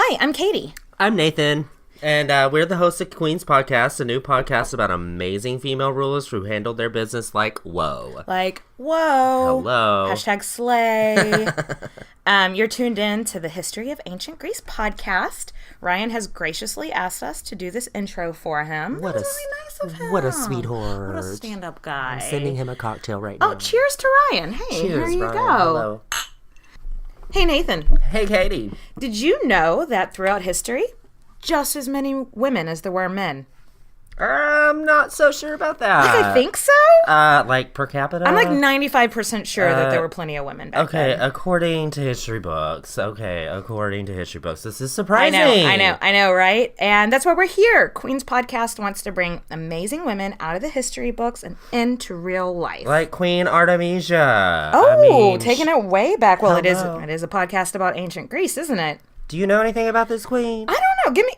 Hi, I'm Katy. I'm Nathan, and we're the hosts of Queen's Podcast, a new podcast about amazing female rulers who handled their business like whoa. Like, whoa. Hello. Hashtag slay. You're tuned in to the History of Ancient Greece podcast. Ryan has graciously asked us to do this intro for him. What that was really nice of him. What a sweetheart. What a stand-up guy. I'm sending him a cocktail right now. Oh, cheers to Ryan. Hey, Cheers, here you Ryan. go. Hello. Hey, Nathan. Hey, Katy. Did you know that throughout history, just as many women as there were men? I'm not so sure about that. Like, I think so? Like per capita? I'm like 95% sure that there were plenty of women back then. Okay, according to history books. This is surprising. I know, right? And that's why we're here. Queen's Podcast wants to bring amazing women out of the history books and into real life. Like Queen Artemisia. Oh, taking it way back. Well, Hello. it is a podcast about ancient Greece, isn't it? Do you know anything about this queen? I don't know. Give me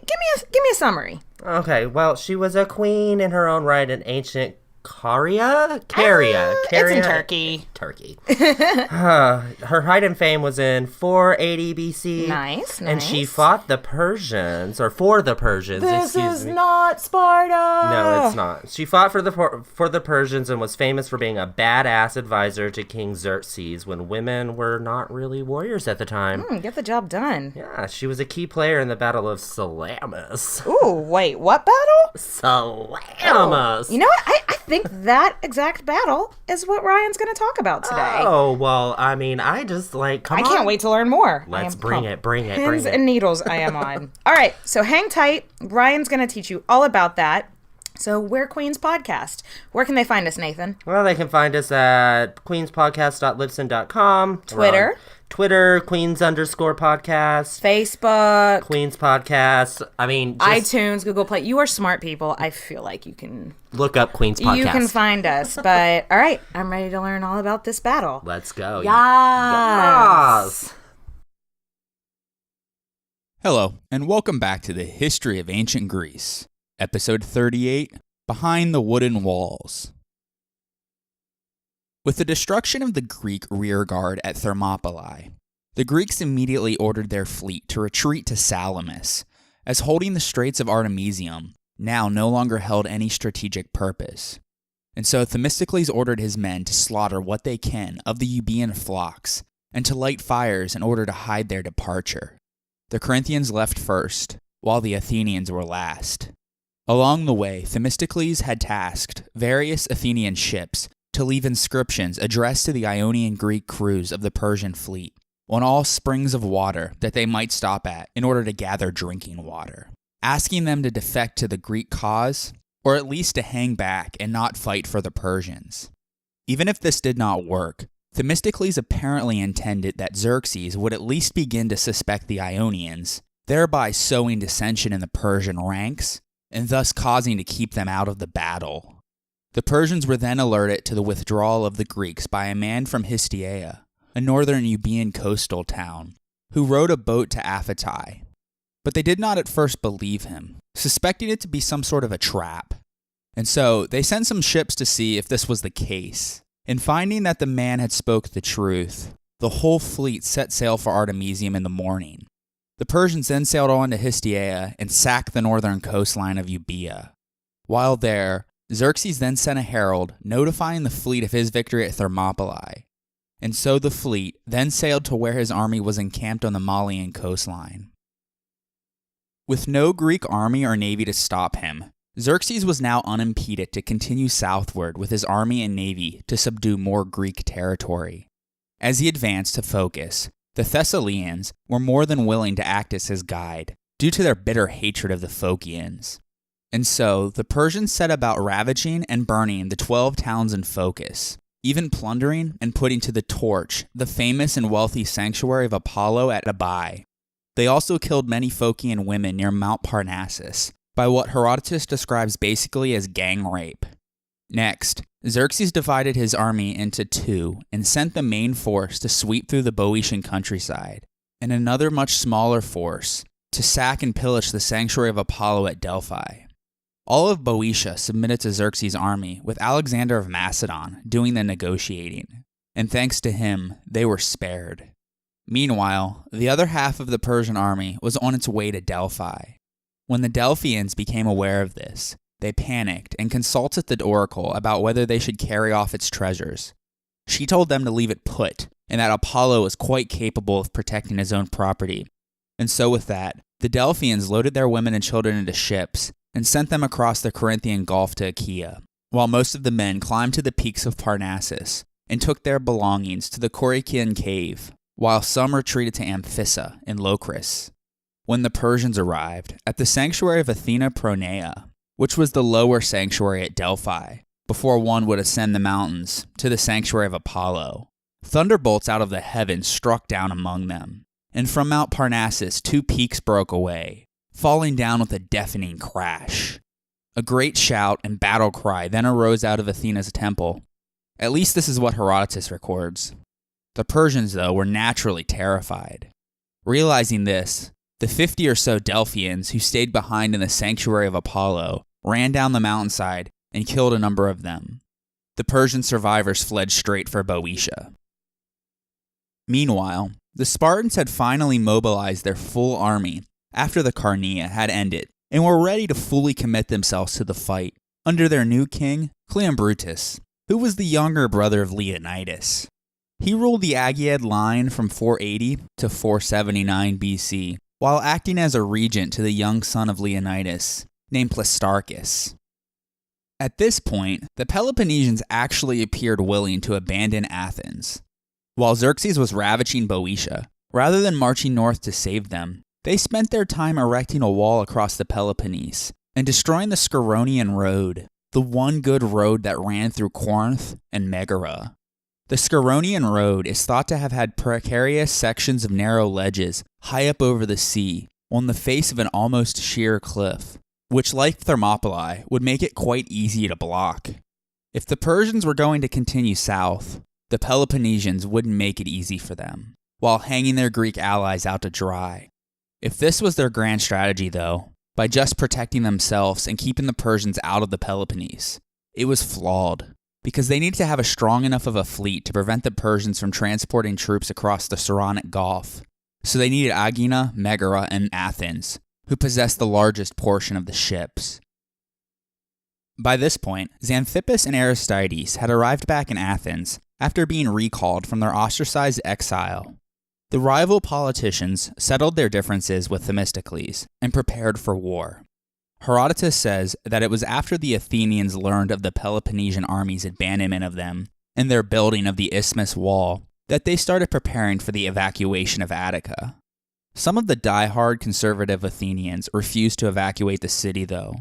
a summary. Okay, well, she was a queen in her own right in ancient Caria? It's in Turkey. Her height and fame was in 480 BC. Nice. And she fought the Persians, or for the Persians, This is not Sparta. No, it's not. She fought for the Persians and was famous for being a badass advisor to King Xerxes when women were not really warriors at the time. Get the job done. Yeah, she was a key player in the Battle of Salamis. Ooh, wait, what battle? Salamis. You know what? I think that exact battle is what Ryan's going to talk about today. Oh, well, I mean, I just come on. I can't wait to learn more. Let's bring it. Pins and needles I am on. All right, so hang tight. Ryan's going to teach you all about that. So we're Queen's Podcast. Where can they find us, Nathan? Well, they can find us at queenspodcast.libsyn.com. Twitter, Queens_podcast. Facebook. Queen's Podcast. I mean, iTunes, Google Play. You are smart people. I feel like you can look up Queen's Podcast. You can find us. But, all right, I'm ready to learn all about this battle. Let's go. Yes. Hello, and welcome back to the History of Ancient Greece, Episode 38, Behind the Wooden Walls. With the destruction of the Greek rearguard at Thermopylae, the Greeks immediately ordered their fleet to retreat to Salamis, as holding the Straits of Artemisium now no longer held any strategic purpose. And so Themistocles ordered his men to slaughter what they can of the Euboean flocks, and to light fires in order to hide their departure. The Corinthians left first, while the Athenians were last. Along the way, Themistocles had tasked various Athenian ships to leave inscriptions addressed to the Ionian Greek crews of the Persian fleet on all springs of water that they might stop at in order to gather drinking water, asking them to defect to the Greek cause, or at least to hang back and not fight for the Persians. Even if this did not work, Themistocles apparently intended that Xerxes would at least begin to suspect the Ionians, thereby sowing dissension in the Persian ranks, and thus causing to keep them out of the battle. The Persians were then alerted to the withdrawal of the Greeks by a man from Histiaea, a northern Euboean coastal town, who rowed a boat to Aphetai. But they did not at first believe him, suspecting it to be some sort of a trap. And so they sent some ships to see if this was the case. And finding that the man had spoke the truth, the whole fleet set sail for Artemisium in the morning. The Persians then sailed on to Histiaea and sacked the northern coastline of Euboea. While there, Xerxes then sent a herald notifying the fleet of his victory at Thermopylae, and so the fleet then sailed to where his army was encamped on the Malian coastline. With no Greek army or navy to stop him, Xerxes was now unimpeded to continue southward with his army and navy to subdue more Greek territory. As he advanced to focus, the Thessalians were more than willing to act as his guide, due to their bitter hatred of the Phocians. And so, the Persians set about ravaging and burning the 12 towns in Phocis, even plundering and putting to the torch the famous and wealthy sanctuary of Apollo at Abai. They also killed many Phocian women near Mount Parnassus, by what Herodotus describes basically as gang rape. Next, Xerxes divided his army into two and sent the main force to sweep through the Boeotian countryside, and another much smaller force to sack and pillage the sanctuary of Apollo at Delphi. All of Boeotia submitted to Xerxes' army, with Alexander of Macedon doing the negotiating, and thanks to him, they were spared. Meanwhile, the other half of the Persian army was on its way to Delphi. When the Delphians became aware of this, they panicked and consulted the oracle about whether they should carry off its treasures. She told them to leave it put, and that Apollo was quite capable of protecting his own property. And so with that, the Delphians loaded their women and children into ships and sent them across the Corinthian Gulf to Achaia, while most of the men climbed to the peaks of Parnassus and took their belongings to the Corycian cave, while some retreated to Amphissa in Locris. When the Persians arrived at the sanctuary of Athena Pronea, which was the lower sanctuary at Delphi, before one would ascend the mountains to the sanctuary of Apollo, thunderbolts out of the heavens struck down among them, and from Mount Parnassus 2 peaks broke away, falling down with a deafening crash. A great shout and battle cry then arose out of Athena's temple. At least this is what Herodotus records. The Persians, though, were naturally terrified. Realizing this, the 50 or so Delphians who stayed behind in the sanctuary of Apollo ran down the mountainside and killed a number of them. The Persian survivors fled straight for Boeotia. Meanwhile, the Spartans had finally mobilized their full army after the Carnea had ended and were ready to fully commit themselves to the fight under their new king, Cleombrotus, who was the younger brother of Leonidas. He ruled the Aegeid line from 480 to 479 BC, while acting as a regent to the young son of Leonidas, named Plistarchus. At this point, the Peloponnesians actually appeared willing to abandon Athens. While Xerxes was ravaging Boeotia, rather than marching north to save them, they spent their time erecting a wall across the Peloponnese and destroying the Scaronian Road, the one good road that ran through Corinth and Megara. The Scaronian Road is thought to have had precarious sections of narrow ledges high up over the sea on the face of an almost sheer cliff, which, like Thermopylae, would make it quite easy to block. If the Persians were going to continue south, the Peloponnesians wouldn't make it easy for them, while hanging their Greek allies out to dry. If this was their grand strategy, though, by just protecting themselves and keeping the Persians out of the Peloponnese, it was flawed, because they needed to have a strong enough of a fleet to prevent the Persians from transporting troops across the Saronic Gulf. So they needed Aegina, Megara, and Athens, who possessed the largest portion of the ships. By this point, Xanthippus and Aristides had arrived back in Athens after being recalled from their ostracized exile. The rival politicians settled their differences with Themistocles and prepared for war. Herodotus says that it was after the Athenians learned of the Peloponnesian army's abandonment of them and their building of the Isthmus Wall that they started preparing for the evacuation of Attica. Some of the die-hard conservative Athenians refused to evacuate the city, though.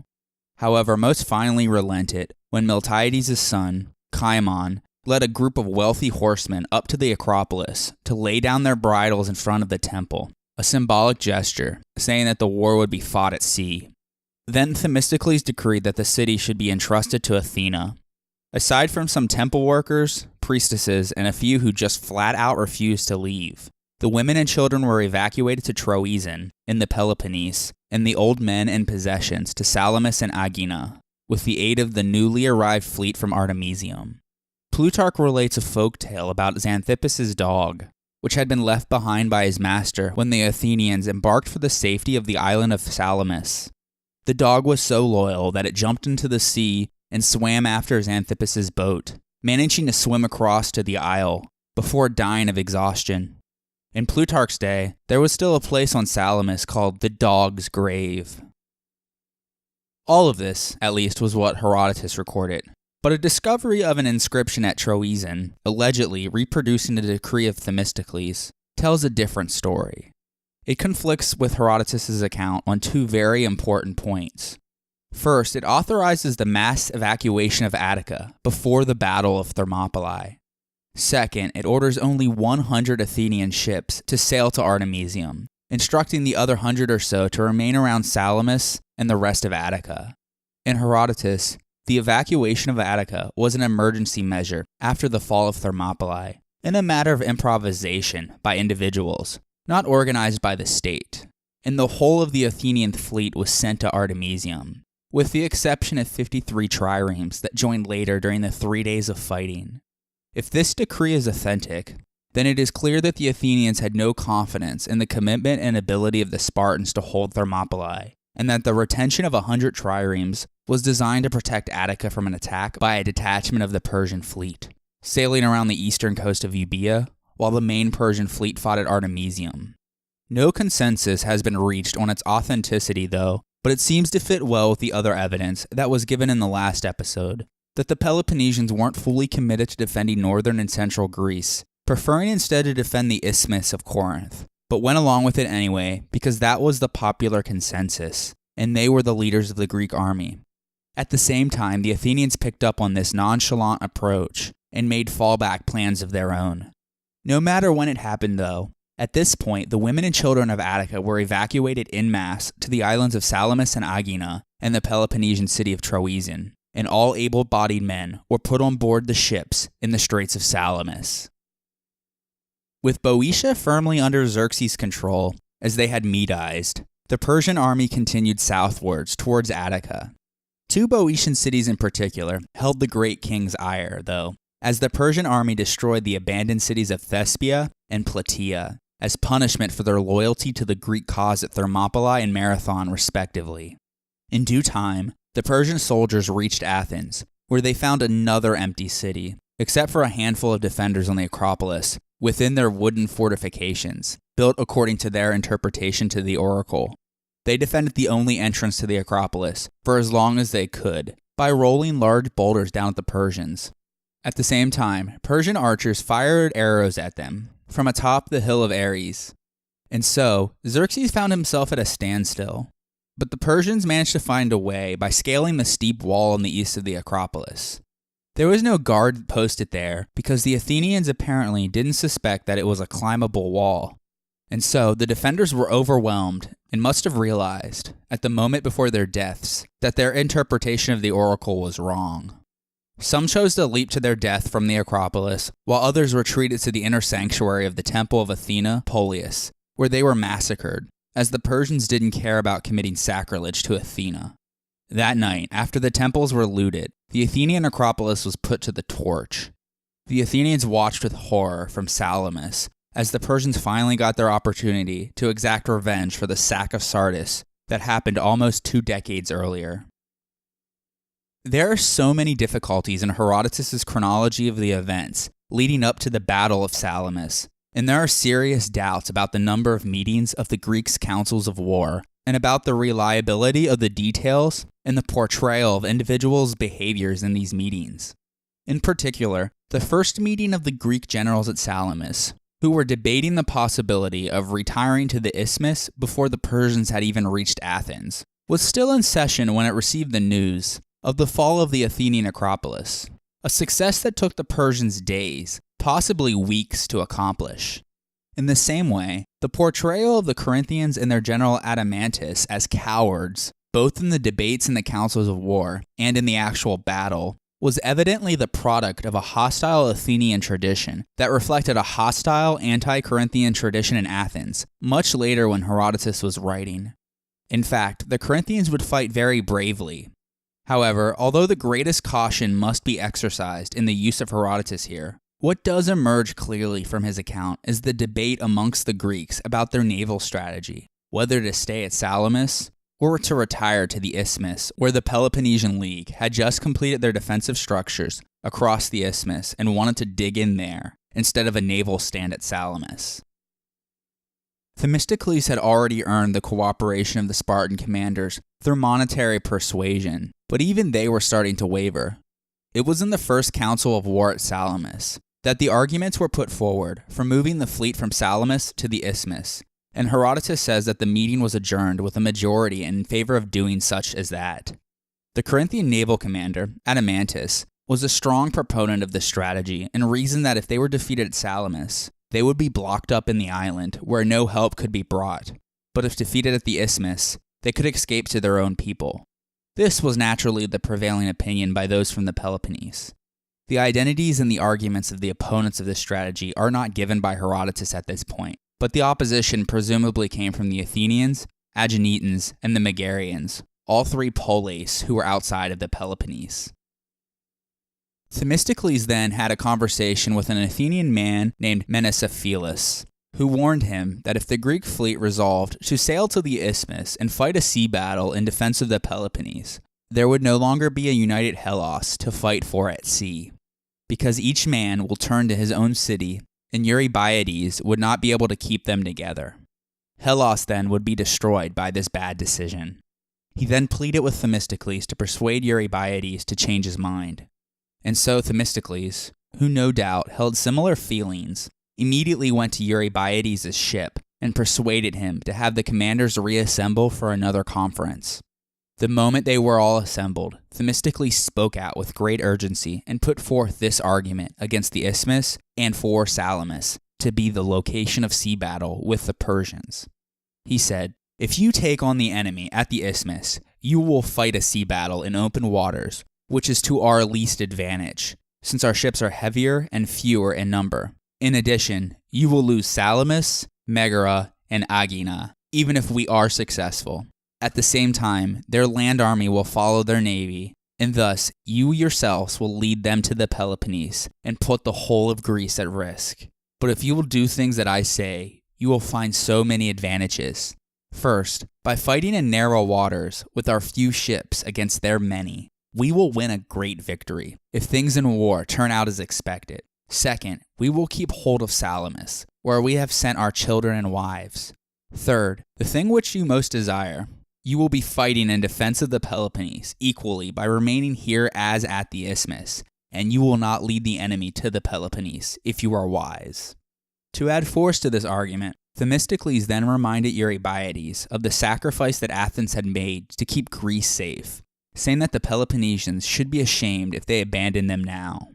However, most finally relented when Miltiades' son, Cimon, led a group of wealthy horsemen up to the Acropolis to lay down their bridles in front of the temple, a symbolic gesture saying that the war would be fought at sea. Then Themistocles decreed that the city should be entrusted to Athena. Aside from some temple workers, priestesses, and a few who just flat out refused to leave, the women and children were evacuated to Troezen in the Peloponnese, and the old men and possessions to Salamis and Aegina, with the aid of the newly arrived fleet from Artemisium. Plutarch relates a folk tale about Xanthippus' dog, which had been left behind by his master when the Athenians embarked for the safety of the island of Salamis. The dog was so loyal that it jumped into the sea and swam after Xanthippus' boat, managing to swim across to the isle before dying of exhaustion. In Plutarch's day, there was still a place on Salamis called the Dog's Grave. All of this, at least, was what Herodotus recorded. But a discovery of an inscription at Troezen, allegedly reproducing the decree of Themistocles, tells a different story. It conflicts with Herodotus' account on 2 very important points. First, it authorizes the mass evacuation of Attica before the Battle of Thermopylae. Second, it orders only 100 Athenian ships to sail to Artemisium, instructing the other 100 or so to remain around Salamis and the rest of Attica. In Herodotus, the evacuation of Attica was an emergency measure after the fall of Thermopylae, and a matter of improvisation by individuals, not organized by the state. And the whole of the Athenian fleet was sent to Artemisium, with the exception of 53 triremes that joined later during the 3 days of fighting. If this decree is authentic, then it is clear that the Athenians had no confidence in the commitment and ability of the Spartans to hold Thermopylae, and that the retention of 100 triremes was designed to protect Attica from an attack by a detachment of the Persian fleet, sailing around the eastern coast of Euboea, while the main Persian fleet fought at Artemisium. No consensus has been reached on its authenticity, though, but it seems to fit well with the other evidence that was given in the last episode, that the Peloponnesians weren't fully committed to defending northern and central Greece, preferring instead to defend the Isthmus of Corinth, but went along with it anyway because that was the popular consensus, and they were the leaders of the Greek army. At the same time, the Athenians picked up on this nonchalant approach and made fallback plans of their own. No matter when it happened, though, at this point, the women and children of Attica were evacuated en masse to the islands of Salamis and Aegina and the Peloponnesian city of Troezen, and all able-bodied men were put on board the ships in the Straits of Salamis. With Boeotia firmly under Xerxes' control, as they had Medized, the Persian army continued southwards towards Attica. 2 Boeotian cities in particular held the great king's ire, though, as the Persian army destroyed the abandoned cities of Thespia and Plataea, as punishment for their loyalty to the Greek cause at Thermopylae and Marathon, respectively. In due time, the Persian soldiers reached Athens, where they found another empty city, except for a handful of defenders on the Acropolis, within their wooden fortifications, built according to their interpretation to the oracle. They defended the only entrance to the Acropolis for as long as they could, by rolling large boulders down at the Persians. At the same time, Persian archers fired arrows at them from atop the hill of Ares. And so, Xerxes found himself at a standstill. But the Persians managed to find a way by scaling the steep wall on the east of the Acropolis. There was no guard posted there because the Athenians apparently didn't suspect that it was a climbable wall. And so, the defenders were overwhelmed and must have realized, at the moment before their deaths, that their interpretation of the oracle was wrong. Some chose to leap to their death from the Acropolis, while others retreated to the inner sanctuary of the Temple of Athena, Polius, where they were massacred, as the Persians didn't care about committing sacrilege to Athena. That night, after the temples were looted, the Athenian Acropolis was put to the torch. The Athenians watched with horror from Salamis, as the Persians finally got their opportunity to exact revenge for the sack of Sardis that happened almost 2 decades earlier. There are so many difficulties in Herodotus' chronology of the events leading up to the Battle of Salamis, and there are serious doubts about the number of meetings of the Greeks' councils of war, and about the reliability of the details and the portrayal of individuals' behaviors in these meetings. In particular, the first meeting of the Greek generals at Salamis, who were debating the possibility of retiring to the Isthmus before the Persians had even reached Athens, was still in session when it received the news of the fall of the Athenian Acropolis, a success that took the Persians days, possibly weeks, to accomplish. In the same way, the portrayal of the Corinthians and their general Adamantus as cowards, both in the debates in the councils of war and in the actual battle, was evidently the product of a hostile Athenian tradition that reflected a hostile anti-Corinthian tradition in Athens, much later when Herodotus was writing. In fact, the Corinthians would fight very bravely. However, although the greatest caution must be exercised in the use of Herodotus here, what does emerge clearly from his account is the debate amongst the Greeks about their naval strategy, whether to stay at Salamis or to retire to the Isthmus, where the Peloponnesian League had just completed their defensive structures across the Isthmus and wanted to dig in there instead of a naval stand at Salamis. Themistocles had already earned the cooperation of the Spartan commanders through monetary persuasion, but even they were starting to waver. It was in the first council of war at Salamis that the arguments were put forward for moving the fleet from Salamis to the Isthmus, and Herodotus says that the meeting was adjourned with a majority in favor of doing such as that. The Corinthian naval commander, Adamantus, was a strong proponent of this strategy and reasoned that if they were defeated at Salamis, they would be blocked up in the island where no help could be brought, but if defeated at the Isthmus, they could escape to their own people. This was naturally the prevailing opinion by those from the Peloponnese. The identities and the arguments of the opponents of this strategy are not given by Herodotus at this point, but the opposition presumably came from the Athenians, Aeginetans, and the Megarians, all 3 poleis who were outside of the Peloponnese. Themistocles then had a conversation with an Athenian man named Mnemosyphilis, who warned him that if the Greek fleet resolved to sail to the isthmus and fight a sea battle in defense of the Peloponnese, there would no longer be a united Hellas to fight for at sea, because each man will turn to his own city, and Eurybiades would not be able to keep them together. Hellas then would be destroyed by this bad decision. He then pleaded with Themistocles to persuade Eurybiades to change his mind. And so Themistocles, who no doubt held similar feelings, immediately went to Eurybiades' ship and persuaded him to have the commanders reassemble for another conference. The moment they were all assembled, Themistocles spoke out with great urgency and put forth this argument against the isthmus and for Salamis to be the location of sea battle with the Persians. He said, "If you take on the enemy at the isthmus, you will fight a sea battle in open waters, which is to our least advantage, since our ships are heavier and fewer in number. In addition, you will lose Salamis, Megara, and Aegina, even if we are successful. At the same time, their land army will follow their navy, and thus you yourselves will lead them to the Peloponnese and put the whole of Greece at risk. But if you will do things that I say, you will find so many advantages. First, by fighting in narrow waters with our few ships against their many, we will win a great victory if things in war turn out as expected. Second, we will keep hold of Salamis, where we have sent our children and wives. Third, the thing which you most desire, you will be fighting in defense of the Peloponnese equally by remaining here as at the isthmus, and you will not lead the enemy to the Peloponnese if you are wise." To add force to this argument, Themistocles then reminded Eurybiades of the sacrifice that Athens had made to keep Greece safe, saying that the Peloponnesians should be ashamed if they abandoned them now.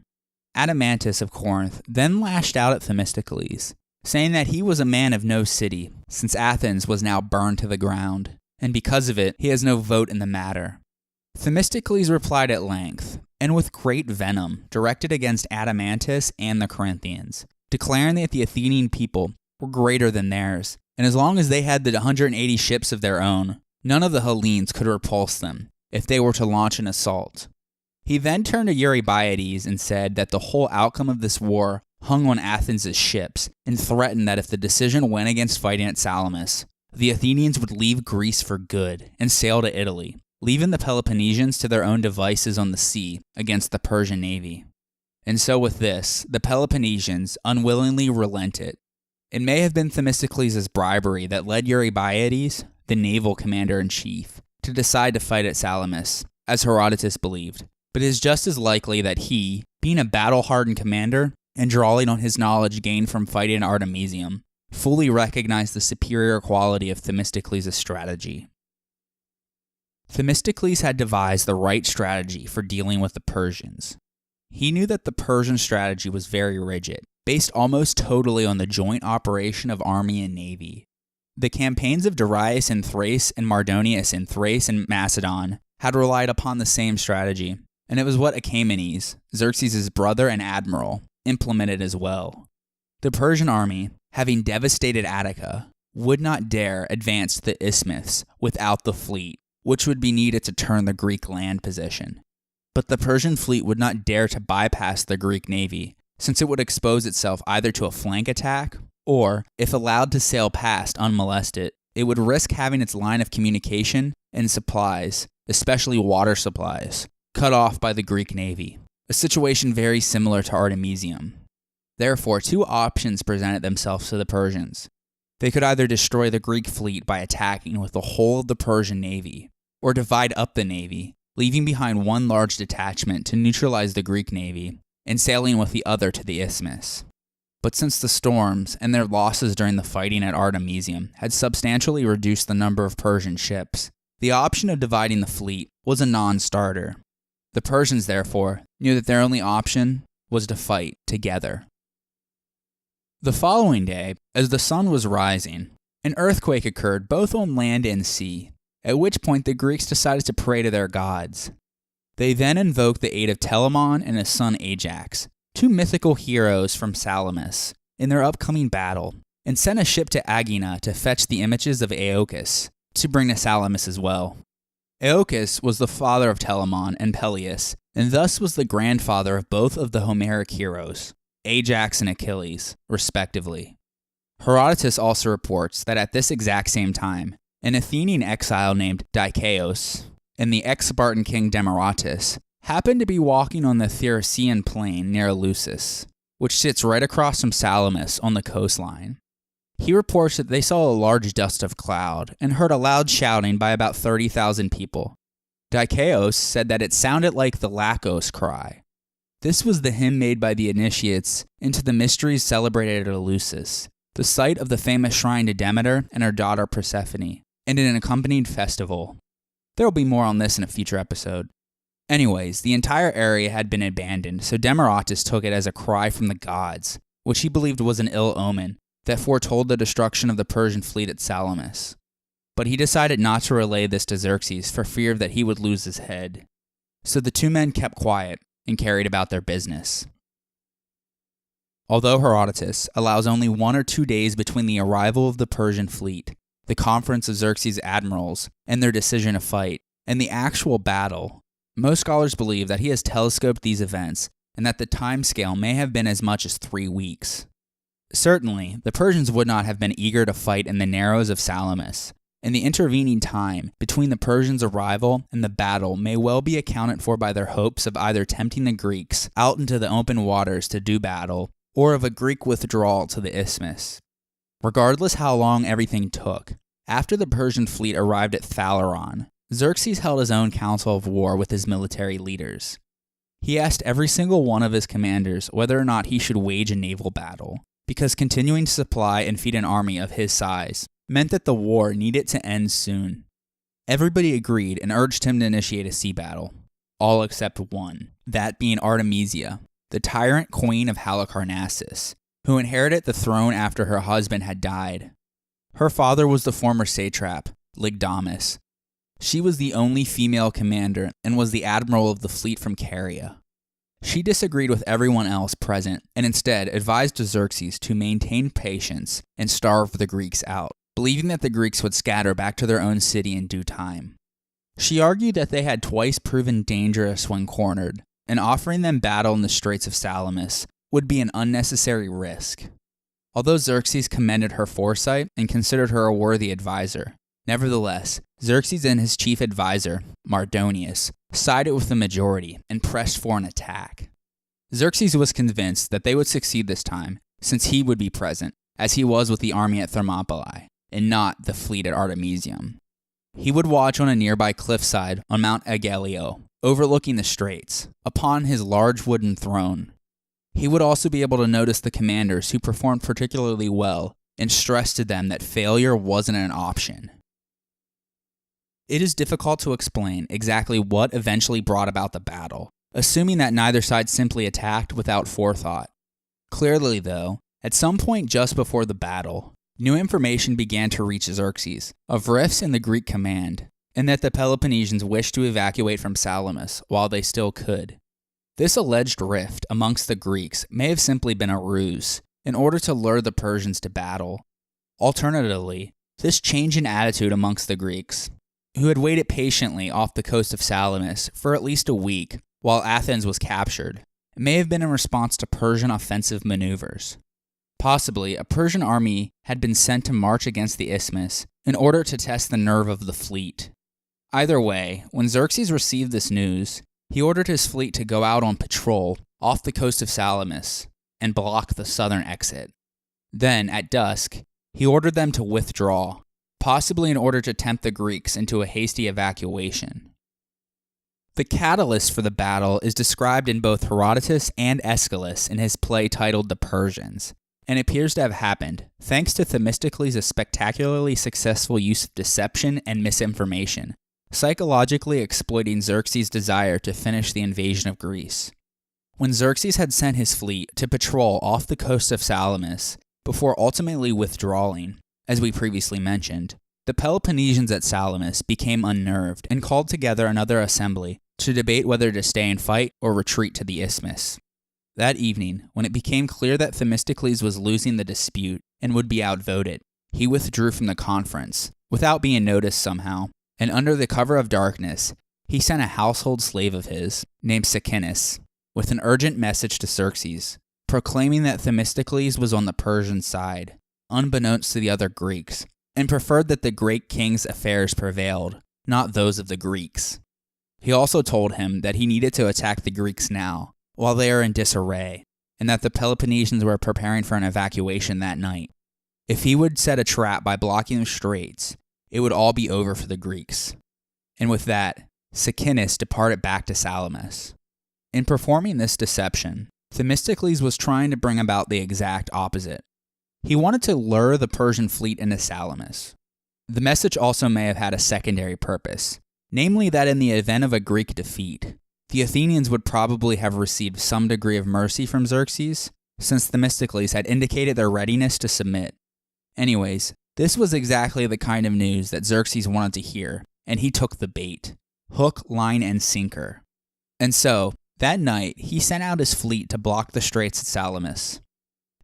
Adamantus of Corinth then lashed out at Themistocles, saying that he was a man of no city, since Athens was now burned to the ground, and because of it, he has no vote in the matter. Themistocles replied at length, and with great venom, directed against Adamantus and the Corinthians, declaring that the Athenian people were greater than theirs, and as long as they had the 180 ships of their own, none of the Hellenes could repulse them if they were to launch an assault. He then turned to Eurybiades and said that the whole outcome of this war hung on Athens' ships, and threatened that if the decision went against fighting at Salamis, the Athenians would leave Greece for good and sail to Italy, leaving the Peloponnesians to their own devices on the sea against the Persian navy. And so with this, the Peloponnesians unwillingly relented. It may have been Themistocles' bribery that led Eurybiades, the naval commander-in-chief, to decide to fight at Salamis, as Herodotus believed, but it is just as likely that he, being a battle-hardened commander and drawing on his knowledge gained from fighting at Artemisium, fully recognized the superior quality of Themistocles' strategy. Themistocles had devised the right strategy for dealing with the Persians. He knew that the Persian strategy was very rigid, based almost totally on the joint operation of army and navy. The campaigns of Darius in Thrace and Mardonius in Thrace and Macedon had relied upon the same strategy, and it was what Achaemenes, Xerxes' brother and admiral, implemented as well. The Persian army, having devastated Attica, would not dare advance to the isthmus without the fleet, which would be needed to turn the Greek land position. But the Persian fleet would not dare to bypass the Greek navy, since it would expose itself either to a flank attack, or, if allowed to sail past unmolested, it would risk having its line of communication and supplies, especially water supplies, cut off by the Greek navy, a situation very similar to Artemisium. Therefore, two options presented themselves to the Persians. They could either destroy the Greek fleet by attacking with the whole of the Persian navy, or divide up the navy, leaving behind one large detachment to neutralize the Greek navy, and sailing with the other to the isthmus. But since the storms and their losses during the fighting at Artemisium had substantially reduced the number of Persian ships, the option of dividing the fleet was a non-starter. The Persians, therefore, knew that their only option was to fight together. The following day, as the sun was rising, an earthquake occurred both on land and sea, at which point the Greeks decided to pray to their gods. They then invoked the aid of Telamon and his son Ajax, two mythical heroes from Salamis, in their upcoming battle, and sent a ship to Aegina to fetch the images of Aeacus, to bring to Salamis as well. Aeacus was the father of Telamon and Peleus, and thus was the grandfather of both of the Homeric heroes, Ajax and Achilles, respectively. Herodotus also reports that at this exact same time, an Athenian exile named Dicæus and the ex-Spartan king Demaratus happened to be walking on the Thracian plain near Eleusis, which sits right across from Salamis on the coastline. He reports that they saw a large dust of cloud and heard a loud shouting by about 30,000 people. Dicæus said that it sounded like the Lakos cry. This was the hymn made by the initiates into the mysteries celebrated at Eleusis, the site of the famous shrine to Demeter and her daughter Persephone, and an accompanied festival. There will be more on this in a future episode. Anyways, the entire area had been abandoned, so Demaratus took it as a cry from the gods, which he believed was an ill omen that foretold the destruction of the Persian fleet at Salamis. But he decided not to relay this to Xerxes for fear that he would lose his head. So the two men kept quiet and carried about their business. Although Herodotus allows only 1 or 2 days between the arrival of the Persian fleet, the conference of Xerxes' admirals, and their decision to fight, and the actual battle, most scholars believe that he has telescoped these events and that the timescale may have been as much as 3 weeks. Certainly, the Persians would not have been eager to fight in the narrows of Salamis, and the intervening time between the Persians' arrival and the battle may well be accounted for by their hopes of either tempting the Greeks out into the open waters to do battle, or of a Greek withdrawal to the isthmus. Regardless how long everything took, after the Persian fleet arrived at Phaleron, Xerxes held his own council of war with his military leaders. He asked every single one of his commanders whether or not he should wage a naval battle, because continuing to supply and feed an army of his size meant that the war needed to end soon. Everybody agreed and urged him to initiate a sea battle, all except one, that being Artemisia, the tyrant queen of Halicarnassus, who inherited the throne after her husband had died. Her father was the former satrap, Lygdamis. She was the only female commander and was the admiral of the fleet from Caria. She disagreed with everyone else present and instead advised Xerxes to maintain patience and starve the Greeks out, believing that the Greeks would scatter back to their own city in due time. She argued that they had twice proven dangerous when cornered, and offering them battle in the Straits of Salamis would be an unnecessary risk. Although Xerxes commended her foresight and considered her a worthy advisor, nevertheless, Xerxes and his chief advisor, Mardonius, sided with the majority and pressed for an attack. Xerxes was convinced that they would succeed this time, since he would be present, as he was with the army at Thermopylae, and not the fleet at Artemisium. He would watch on a nearby cliffside on Mount Agaleo, overlooking the straits, upon his large wooden throne. He would also be able to notice the commanders who performed particularly well and stress to them that failure wasn't an option. It is difficult to explain exactly what eventually brought about the battle, assuming that neither side simply attacked without forethought. Clearly, though, at some point just before the battle, new information began to reach Xerxes of rifts in the Greek command, and that the Peloponnesians wished to evacuate from Salamis while they still could. This alleged rift amongst the Greeks may have simply been a ruse in order to lure the Persians to battle. Alternatively, this change in attitude amongst the Greeks, who had waited patiently off the coast of Salamis for at least a week while Athens was captured, may have been in response to Persian offensive maneuvers. Possibly, a Persian army had been sent to march against the isthmus in order to test the nerve of the fleet. Either way, when Xerxes received this news, he ordered his fleet to go out on patrol off the coast of Salamis and block the southern exit. Then, at dusk, he ordered them to withdraw, possibly in order to tempt the Greeks into a hasty evacuation. The catalyst for the battle is described in both Herodotus and Aeschylus in his play titled The Persians, and appears to have happened thanks to Themistocles' spectacularly successful use of deception and misinformation, psychologically exploiting Xerxes' desire to finish the invasion of Greece. When Xerxes had sent his fleet to patrol off the coast of Salamis before ultimately withdrawing, as we previously mentioned, the Peloponnesians at Salamis became unnerved and called together another assembly to debate whether to stay and fight or retreat to the isthmus. That evening, when it became clear that Themistocles was losing the dispute and would be outvoted, he withdrew from the conference, without being noticed somehow, and under the cover of darkness, he sent a household slave of his, named Salamis, with an urgent message to Xerxes, proclaiming that Themistocles was on the Persian side, unbeknownst to the other Greeks, and preferred that the great king's affairs prevailed, not those of the Greeks. He also told him that he needed to attack the Greeks now, while they are in disarray, and that the Peloponnesians were preparing for an evacuation that night. If he would set a trap by blocking the straits, it would all be over for the Greeks. And with that, Salamis departed back to Salamis. In performing this deception, Themistocles was trying to bring about the exact opposite. He wanted to lure the Persian fleet into Salamis. The message also may have had a secondary purpose, namely that in the event of a Greek defeat, the Athenians would probably have received some degree of mercy from Xerxes, since Themistocles had indicated their readiness to submit. Anyways, this was exactly the kind of news that Xerxes wanted to hear, and he took the bait. Hook, line, and sinker. And so, that night, he sent out his fleet to block the straits at Salamis.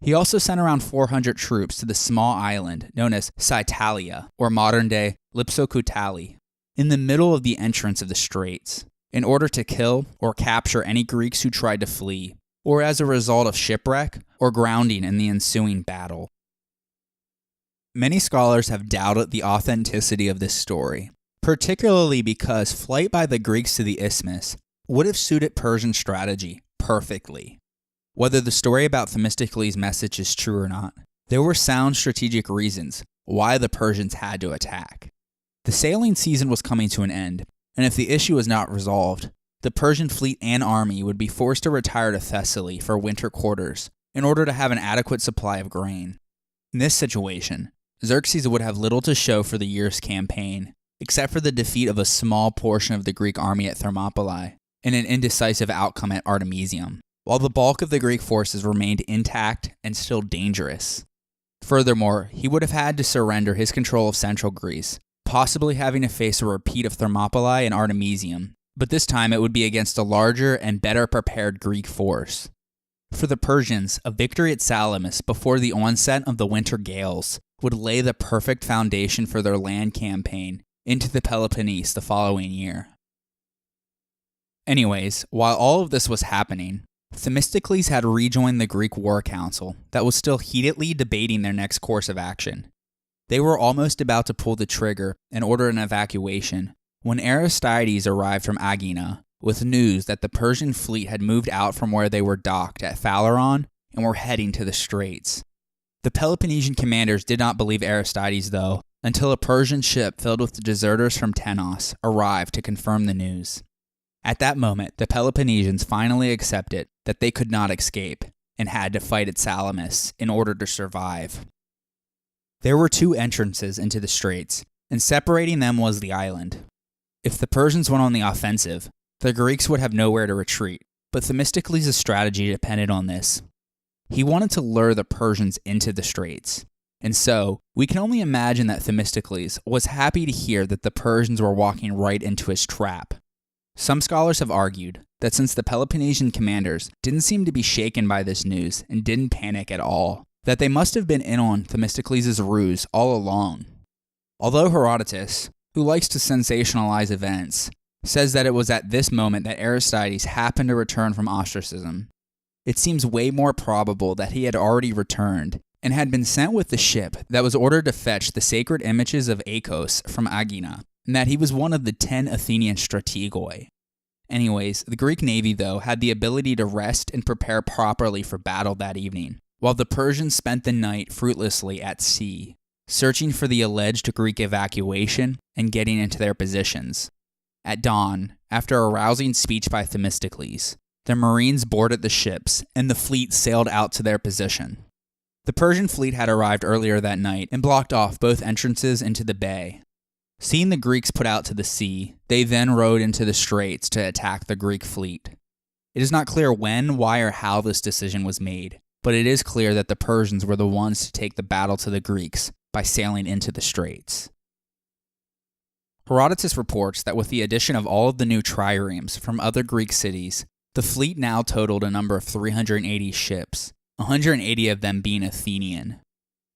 He also sent around 400 troops to the small island known as Psytalia, or modern-day Lipsokutali, in the middle of the entrance of the straits, in order to kill or capture any Greeks who tried to flee, or as a result of shipwreck or grounding in the ensuing battle. Many scholars have doubted the authenticity of this story, particularly because flight by the Greeks to the Isthmus would have suited Persian strategy perfectly. Whether the story about Themistocles' message is true or not, there were sound strategic reasons why the Persians had to attack. The sailing season was coming to an end, and if the issue was not resolved, the Persian fleet and army would be forced to retire to Thessaly for winter quarters in order to have an adequate supply of grain. In this situation, Xerxes would have little to show for the year's campaign, except for the defeat of a small portion of the Greek army at Thermopylae and an indecisive outcome at Artemisium, while the bulk of the Greek forces remained intact and still dangerous. Furthermore, he would have had to surrender his control of central Greece, possibly having to face a repeat of Thermopylae and Artemisium, but this time it would be against a larger and better prepared Greek force. For the Persians, a victory at Salamis before the onset of the winter gales would lay the perfect foundation for their land campaign into the Peloponnese the following year. Anyways, while all of this was happening, Themistocles had rejoined the Greek war council that was still heatedly debating their next course of action. They were almost about to pull the trigger and order an evacuation when Aristides arrived from Aegina with news that the Persian fleet had moved out from where they were docked at Phaleron and were heading to the straits. The Peloponnesian commanders did not believe Aristides, though, until a Persian ship filled with deserters from Tenos arrived to confirm the news. At that moment, the Peloponnesians finally accepted that they could not escape and had to fight at Salamis in order to survive. There were two entrances into the straits, and separating them was the island. If the Persians went on the offensive, the Greeks would have nowhere to retreat, but Themistocles' strategy depended on this. He wanted to lure the Persians into the straits, and so we can only imagine that Themistocles was happy to hear that the Persians were walking right into his trap. Some scholars have argued that since the Peloponnesian commanders didn't seem to be shaken by this news and didn't panic at all, that they must have been in on Themistocles' ruse all along. Although Herodotus, who likes to sensationalize events, says that it was at this moment that Aristides happened to return from ostracism, it seems way more probable that he had already returned and had been sent with the ship that was ordered to fetch the sacred images of Akos from Aegina, and that he was one of the 10 Athenian strategoi. Anyways, the Greek navy, though, had the ability to rest and prepare properly for battle that evening, while the Persians spent the night fruitlessly at sea, searching for the alleged Greek evacuation and getting into their positions. At dawn, after a rousing speech by Themistocles, the Marines boarded the ships, and the fleet sailed out to their position. The Persian fleet had arrived earlier that night and blocked off both entrances into the bay. Seeing the Greeks put out to the sea, they then rowed into the straits to attack the Greek fleet. It is not clear when, why, or how this decision was made, but it is clear that the Persians were the ones to take the battle to the Greeks by sailing into the straits. Herodotus reports that with the addition of all of the new triremes from other Greek cities, the fleet now totaled a number of 380 ships, 180 of them being Athenian.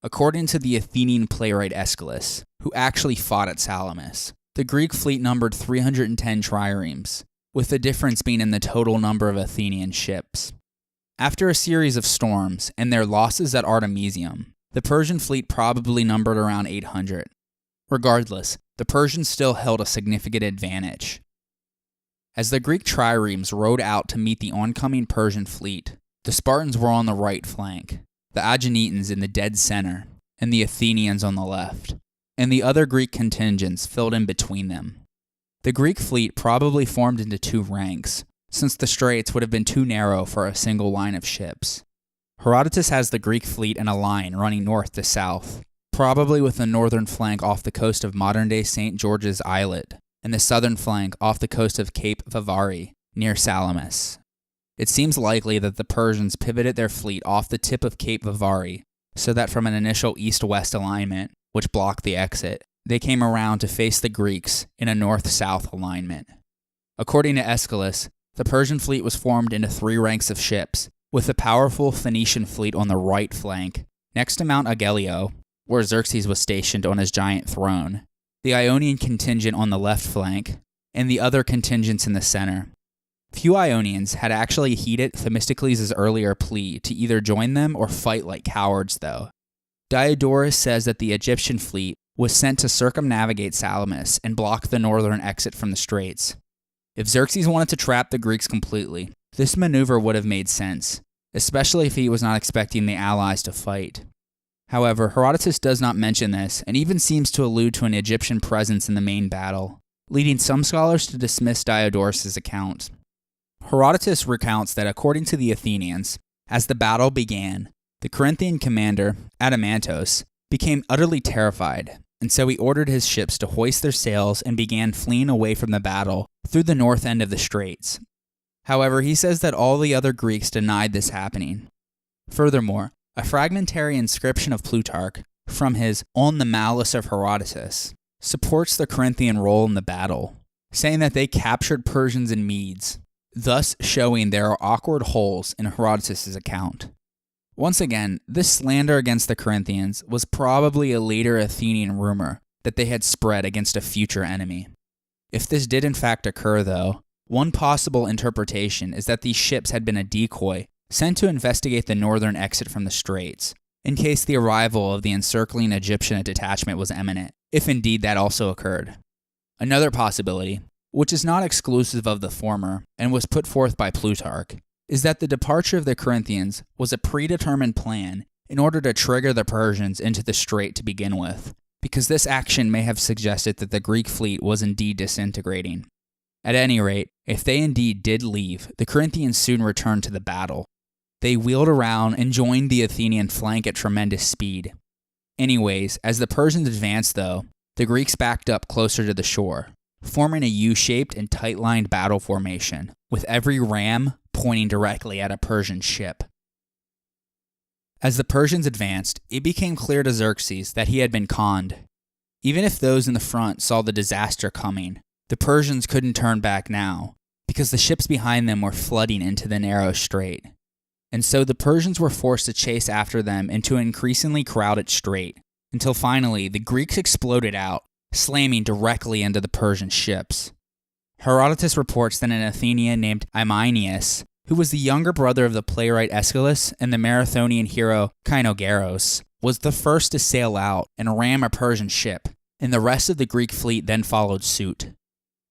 According to the Athenian playwright Aeschylus, who actually fought at Salamis, The Greek fleet numbered 310 triremes, with the difference being in the total number of Athenian ships. After a series of storms and their losses at Artemisium, the Persian fleet probably numbered around 800. Regardless, the Persians still held a significant advantage. As the Greek triremes rowed out to meet the oncoming Persian fleet, the Spartans were on the right flank, the Aeginetans in the dead center, and the Athenians on the left, and the other Greek contingents filled in between them. The Greek fleet probably formed into two ranks, since the straits would have been too narrow for a single line of ships. Herodotus has the Greek fleet in a line running north to south, probably with the northern flank off the coast of modern-day St. George's Islet, and the southern flank off the coast of Cape Vivari, near Salamis. It seems likely that the Persians pivoted their fleet off the tip of Cape Vivari, so that from an initial east-west alignment, which blocked the exit, they came around to face the Greeks in a north-south alignment. According to Aeschylus, the Persian fleet was formed into three ranks of ships, with the powerful Phoenician fleet on the right flank, next to Mount Agelio, where Xerxes was stationed on his giant throne, the Ionian contingent on the left flank, and the other contingents in the center. Few Ionians had actually heeded Themistocles' earlier plea to either join them or fight like cowards, though. Diodorus says that the Egyptian fleet was sent to circumnavigate Salamis and block the northern exit from the straits. If Xerxes wanted to trap the Greeks completely, this maneuver would have made sense, especially if he was not expecting the allies to fight. However, Herodotus does not mention this and even seems to allude to an Egyptian presence in the main battle, leading some scholars to dismiss Diodorus' account. Herodotus recounts that according to the Athenians, as the battle began, the Corinthian commander, Adamantos, became utterly terrified, and so he ordered his ships to hoist their sails and began fleeing away from the battle through the north end of the straits. However, he says that all the other Greeks denied this happening. Furthermore, a fragmentary inscription of Plutarch, from his On the Malice of Herodotus, supports the Corinthian role in the battle, saying that they captured Persians and Medes, thus showing there are awkward holes in Herodotus' account. Once again, this slander against the Corinthians was probably a later Athenian rumor that they had spread against a future enemy. If this did in fact occur, though, one possible interpretation is that these ships had been a decoy sent to investigate the northern exit from the straits, in case the arrival of the encircling Egyptian detachment was imminent, if indeed that also occurred. Another possibility, which is not exclusive of the former and was put forth by Plutarch, is that the departure of the Corinthians was a predetermined plan in order to trigger the Persians into the strait to begin with, because this action may have suggested that the Greek fleet was indeed disintegrating. At any rate, if they indeed did leave, the Corinthians soon returned to the battle. They wheeled around and joined the Athenian flank at tremendous speed. Anyways, as the Persians advanced though, the Greeks backed up closer to the shore, forming a U-shaped and tight-lined battle formation, with every ram pointing directly at a Persian ship. As the Persians advanced, it became clear to Xerxes that he had been conned. Even if those in the front saw the disaster coming, the Persians couldn't turn back now, because the ships behind them were flooding into the narrow strait. And so the Persians were forced to chase after them into an increasingly crowded strait, until finally the Greeks exploded out, slamming directly into the Persian ships. Herodotus reports that an Athenian named Aeneas, who was the younger brother of the playwright Aeschylus and the Marathonian hero Kynogeros, was the first to sail out and ram a Persian ship, and the rest of the Greek fleet then followed suit.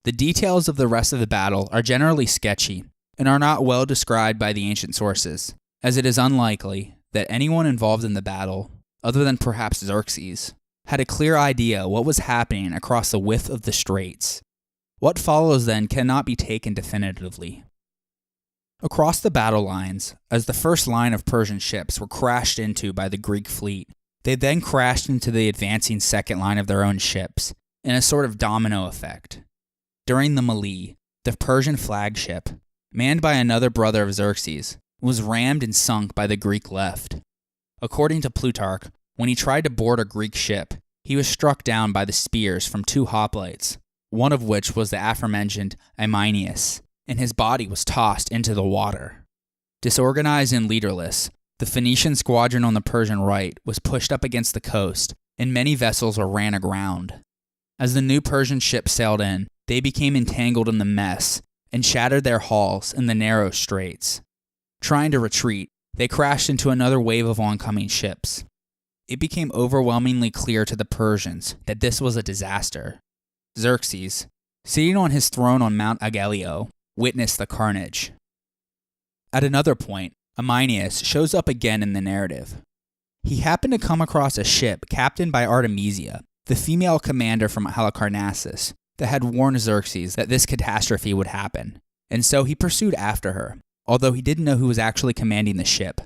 The details of the rest of the battle are generally sketchy, and are not well described by the ancient sources, as it is unlikely that anyone involved in the battle, other than perhaps Xerxes, had a clear idea what was happening across the width of the straits. What follows then cannot be taken definitively. Across the battle lines, as the first line of Persian ships were crashed into by the Greek fleet, they then crashed into the advancing second line of their own ships, in a sort of domino effect. During the melee, the Persian flagship, manned by another brother of Xerxes, was rammed and sunk by the Greek left. According to Plutarch, when he tried to board a Greek ship, he was struck down by the spears from two hoplites, one of which was the aforementioned Aeneas, and his body was tossed into the water. Disorganized and leaderless, the Phoenician squadron on the Persian right was pushed up against the coast, and many vessels were ran aground. As the new Persian ships sailed in, they became entangled in the mess and shattered their hulls in the narrow straits. Trying to retreat, they crashed into another wave of oncoming ships. It became overwhelmingly clear to the Persians that this was a disaster. Xerxes, sitting on his throne on Mount Agalio, witnessed the carnage. At another point, Amynius shows up again in the narrative. He happened to come across a ship captained by Artemisia, the female commander from Halicarnassus, that had warned Xerxes that this catastrophe would happen, and so he pursued after her, although he didn't know who was actually commanding the ship.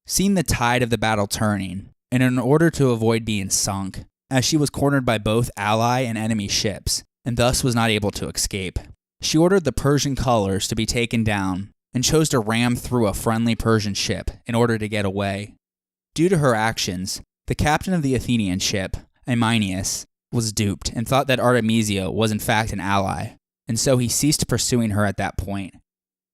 Seeing the tide of the battle turning, and in order to avoid being sunk, as she was cornered by both ally and enemy ships, and thus was not able to escape, she ordered the Persian colors to be taken down, and chose to ram through a friendly Persian ship in order to get away. Due to her actions, the captain of the Athenian ship, Amynius, was duped and thought that Artemisia was in fact an ally, and so he ceased pursuing her at that point.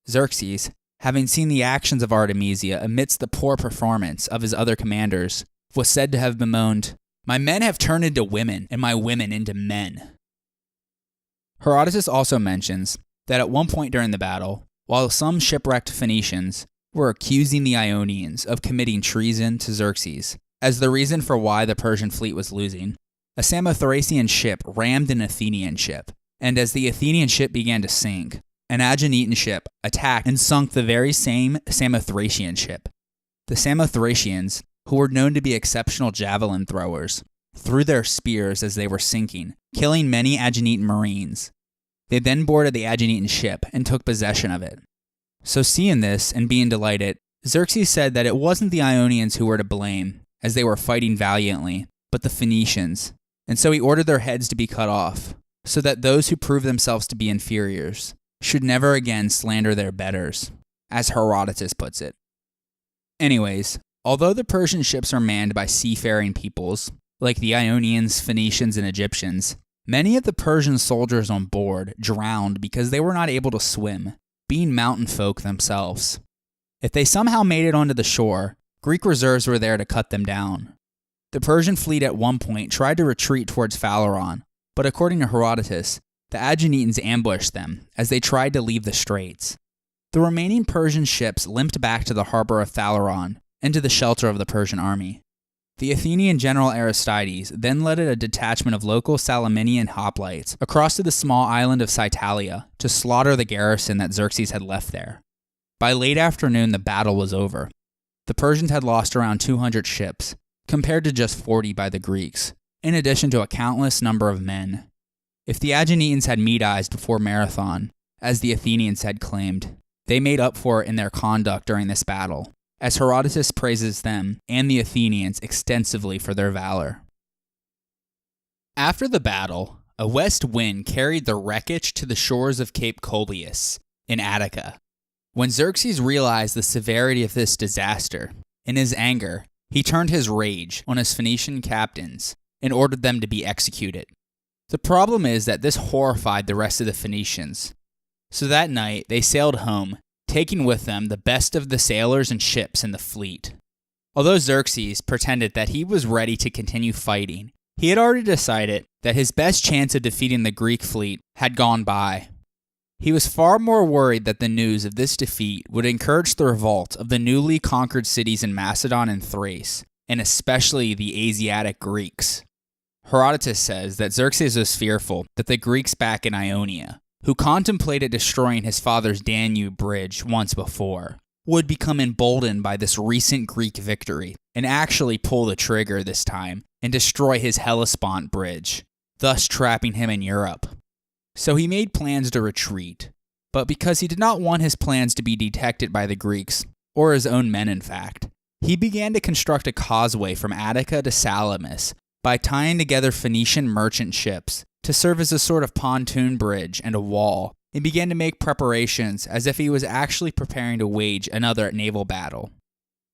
Xerxes, having seen the actions of Artemisia amidst the poor performance of his other commanders, was said to have bemoaned, "My men have turned into women, and my women into men." Herodotus also mentions that at one point during the battle, while some shipwrecked Phoenicians were accusing the Ionians of committing treason to Xerxes as the reason for why the Persian fleet was losing, a Samothracian ship rammed an Athenian ship, and as the Athenian ship began to sink, an Aeginetan ship attacked and sunk the very same Samothracian ship. The Samothracians, who were known to be exceptional javelin throwers, threw their spears as they were sinking, killing many Aeginetan marines. They then boarded the Aeginetan ship and took possession of it. So seeing this and being delighted, Xerxes said that it wasn't the Ionians who were to blame, as they were fighting valiantly, but the Phoenicians, and so he ordered their heads to be cut off, so that those who proved themselves to be inferiors should never again slander their betters, as Herodotus puts it. Anyways, although the Persian ships are manned by seafaring peoples, like the Ionians, Phoenicians, and Egyptians, many of the Persian soldiers on board drowned because they were not able to swim, being mountain folk themselves. If they somehow made it onto the shore, Greek reserves were there to cut them down. The Persian fleet at one point tried to retreat towards Phaleron, but according to Herodotus, the Aeginetans ambushed them as they tried to leave the straits. The remaining Persian ships limped back to the harbor of Phaleron and to the shelter of the Persian army. The Athenian general Aristides then led a detachment of local Salaminian hoplites across to the small island of Psytalia to slaughter the garrison that Xerxes had left there. By late afternoon, the battle was over. The Persians had lost around 200 ships, compared to just 40 by the Greeks, in addition to a countless number of men. If the Aeginetans had Medized before Marathon, as the Athenians had claimed, they made up for it in their conduct during this battle, as Herodotus praises them and the Athenians extensively for their valor. After the battle, a west wind carried the wreckage to the shores of Cape Coleus in Attica. When Xerxes realized the severity of this disaster, in his anger, he turned his rage on his Phoenician captains and ordered them to be executed. The problem is that this horrified the rest of the Phoenicians. So that night, they sailed home, taking with them the best of the sailors and ships in the fleet. Although Xerxes pretended that he was ready to continue fighting, he had already decided that his best chance of defeating the Greek fleet had gone by. He was far more worried that the news of this defeat would encourage the revolt of the newly conquered cities in Macedon and Thrace, and especially the Asiatic Greeks. Herodotus says that Xerxes was fearful that the Greeks back in Ionia, who contemplated destroying his father's Danube bridge once before, would become emboldened by this recent Greek victory and actually pull the trigger this time and destroy his Hellespont bridge, thus trapping him in Europe. So he made plans to retreat, but because he did not want his plans to be detected by the Greeks, or his own men in fact, he began to construct a causeway from Attica to Salamis by tying together Phoenician merchant ships to serve as a sort of pontoon bridge and a wall, and began to make preparations as if he was actually preparing to wage another naval battle.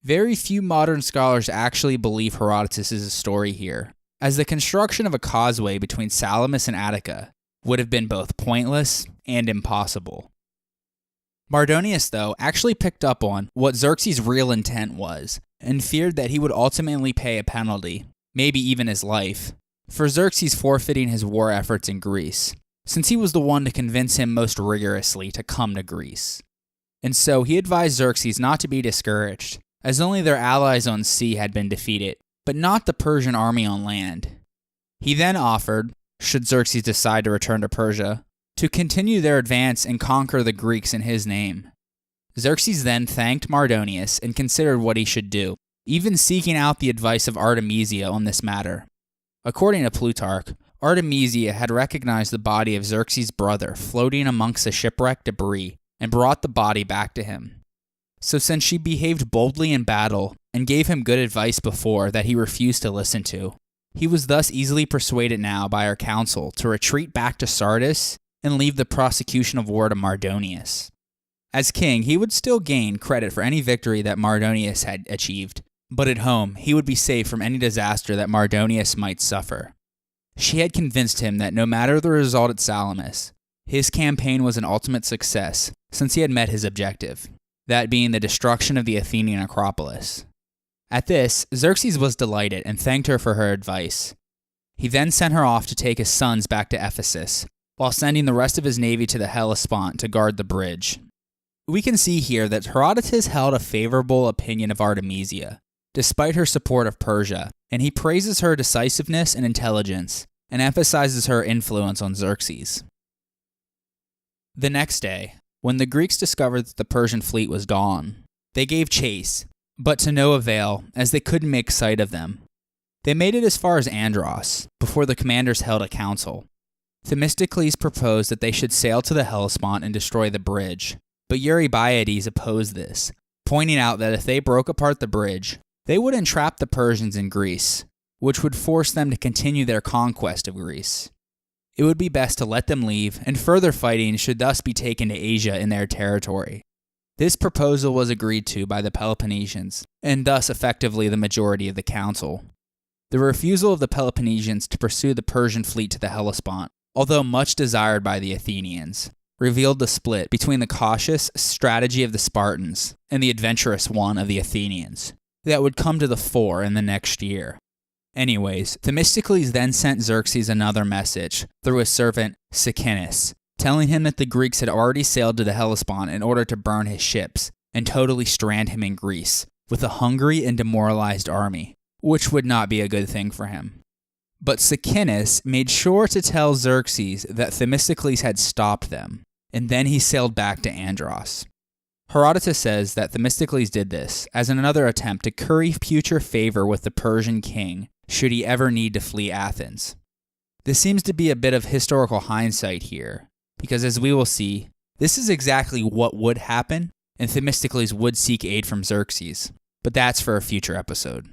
Very few modern scholars actually believe Herodotus' story here, as the construction of a causeway between Salamis and Attica would have been both pointless and impossible. Mardonius, though, actually picked up on what Xerxes' real intent was, and feared that he would ultimately pay a penalty, maybe even his life, for Xerxes forfeiting his war efforts in Greece, since he was the one to convince him most rigorously to come to Greece. And so he advised Xerxes not to be discouraged, as only their allies on sea had been defeated, but not the Persian army on land. He then offered, should Xerxes decide to return to Persia, to continue their advance and conquer the Greeks in his name. Xerxes then thanked Mardonius and considered what he should do, even seeking out the advice of Artemisia on this matter. According to Plutarch, Artemisia had recognized the body of Xerxes' brother floating amongst the shipwreck debris and brought the body back to him. So since she behaved boldly in battle and gave him good advice before that he refused to listen to, he was thus easily persuaded now by her council to retreat back to Sardis and leave the prosecution of war to Mardonius. As king, he would still gain credit for any victory that Mardonius had achieved, but at home, he would be safe from any disaster that Mardonius might suffer. She had convinced him that no matter the result at Salamis, his campaign was an ultimate success since he had met his objective, that being the destruction of the Athenian Acropolis. At this, Xerxes was delighted and thanked her for her advice. He then sent her off to take his sons back to Ephesus, while sending the rest of his navy to the Hellespont to guard the bridge. We can see here that Herodotus held a favorable opinion of Artemisia, despite her support of Persia, and he praises her decisiveness and intelligence, and emphasizes her influence on Xerxes. The next day, when the Greeks discovered that the Persian fleet was gone, they gave chase, but to no avail, as they couldn't make sight of them. They made it as far as Andros, before the commanders held a council. Themistocles proposed that they should sail to the Hellespont and destroy the bridge, but Eurybiades opposed this, pointing out that if they broke apart the bridge, they would entrap the Persians in Greece, which would force them to continue their conquest of Greece. It would be best to let them leave, and further fighting should thus be taken to Asia in their territory. This proposal was agreed to by the Peloponnesians, and thus effectively the majority of the council. The refusal of the Peloponnesians to pursue the Persian fleet to the Hellespont, although much desired by the Athenians, revealed the split between the cautious strategy of the Spartans and the adventurous one of the Athenians that would come to the fore in the next year. Anyways, Themistocles then sent Xerxes another message through his servant Sicinnus, telling him that the Greeks had already sailed to the Hellespont in order to burn his ships and totally strand him in Greece with a hungry and demoralized army, which would not be a good thing for him. But Sicinnus made sure to tell Xerxes that Themistocles had stopped them, and then he sailed back to Andros. Herodotus says that Themistocles did this as another attempt to curry future favor with the Persian king should he ever need to flee Athens. This seems to be a bit of historical hindsight here, because as we will see, this is exactly what would happen, and Themistocles would seek aid from Xerxes, but that's for a future episode.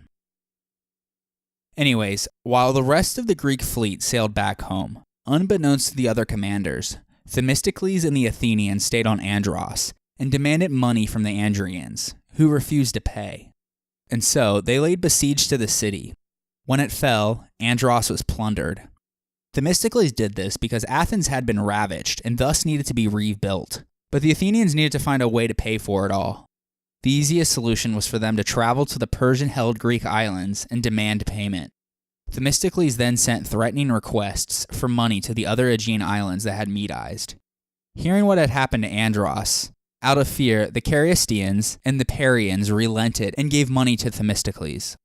Anyways, while the rest of the Greek fleet sailed back home, unbeknownst to the other commanders, Themistocles and the Athenians stayed on Andros and demanded money from the Andrians, who refused to pay. And so they laid besiege to the city. When it fell, Andros was plundered. Themistocles did this because Athens had been ravaged and thus needed to be rebuilt, but the Athenians needed to find a way to pay for it all. The easiest solution was for them to travel to the Persian-held Greek islands and demand payment. Themistocles then sent threatening requests for money to the other Aegean islands that had Medized. Hearing what had happened to Andros, out of fear, the Carystians and the Parians relented and gave money to Themistocles.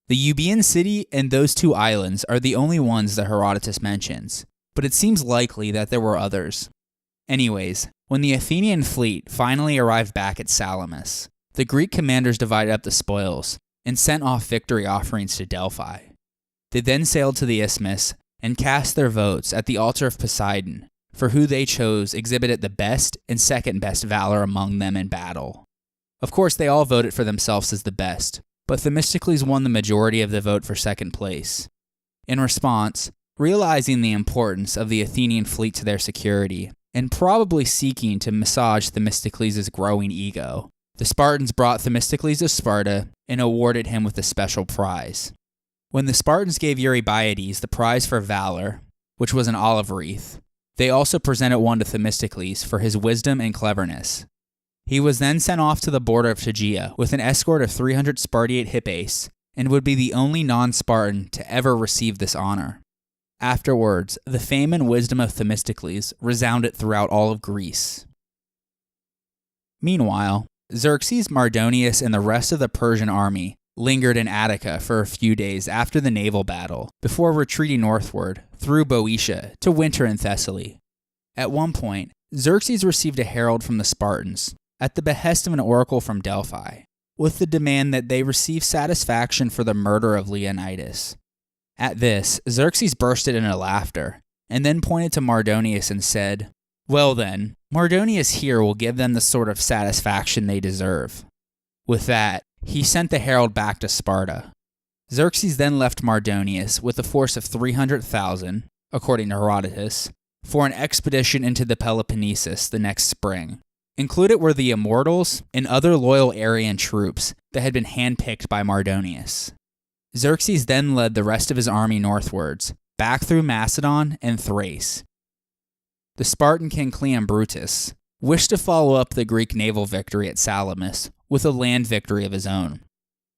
The Euboean city and those two islands are the only ones that Herodotus mentions, but it seems likely that there were others. Anyways, when the Athenian fleet finally arrived back at Salamis, the Greek commanders divided up the spoils and sent off victory offerings to Delphi. They then sailed to the isthmus and cast their votes at the altar of Poseidon, for who they chose exhibited the best and second best valor among them in battle. Of course, they all voted for themselves as the best, but Themistocles won the majority of the vote for second place. In response, realizing the importance of the Athenian fleet to their security, and probably seeking to massage Themistocles' growing ego, the Spartans brought Themistocles to Sparta and awarded him with a special prize. When the Spartans gave Eurybiades the prize for valor, which was an olive wreath, they also presented one to Themistocles for his wisdom and cleverness. He was then sent off to the border of Tegea with an escort of 300 Spartiate hippeis, and would be the only non-Spartan to ever receive this honor. Afterwards, the fame and wisdom of Themistocles resounded throughout all of Greece. Meanwhile, Xerxes, Mardonius, and the rest of the Persian army lingered in Attica for a few days after the naval battle before retreating northward through Boeotia to winter in Thessaly. At one point, Xerxes received a herald from the Spartans at the behest of an oracle from Delphi, with the demand that they receive satisfaction for the murder of Leonidas. At this, Xerxes bursted into laughter, and then pointed to Mardonius and said, "Well then, Mardonius here will give them the sort of satisfaction they deserve." With that, he sent the herald back to Sparta. Xerxes then left Mardonius with a force of 300,000, according to Herodotus, for an expedition into the Peloponnesus the next spring. Included were the Immortals and other loyal Aryan troops that had been handpicked by Mardonius. Xerxes then led the rest of his army northwards, back through Macedon and Thrace. The Spartan king Cleombrotus wished to follow up the Greek naval victory at Salamis with a land victory of his own.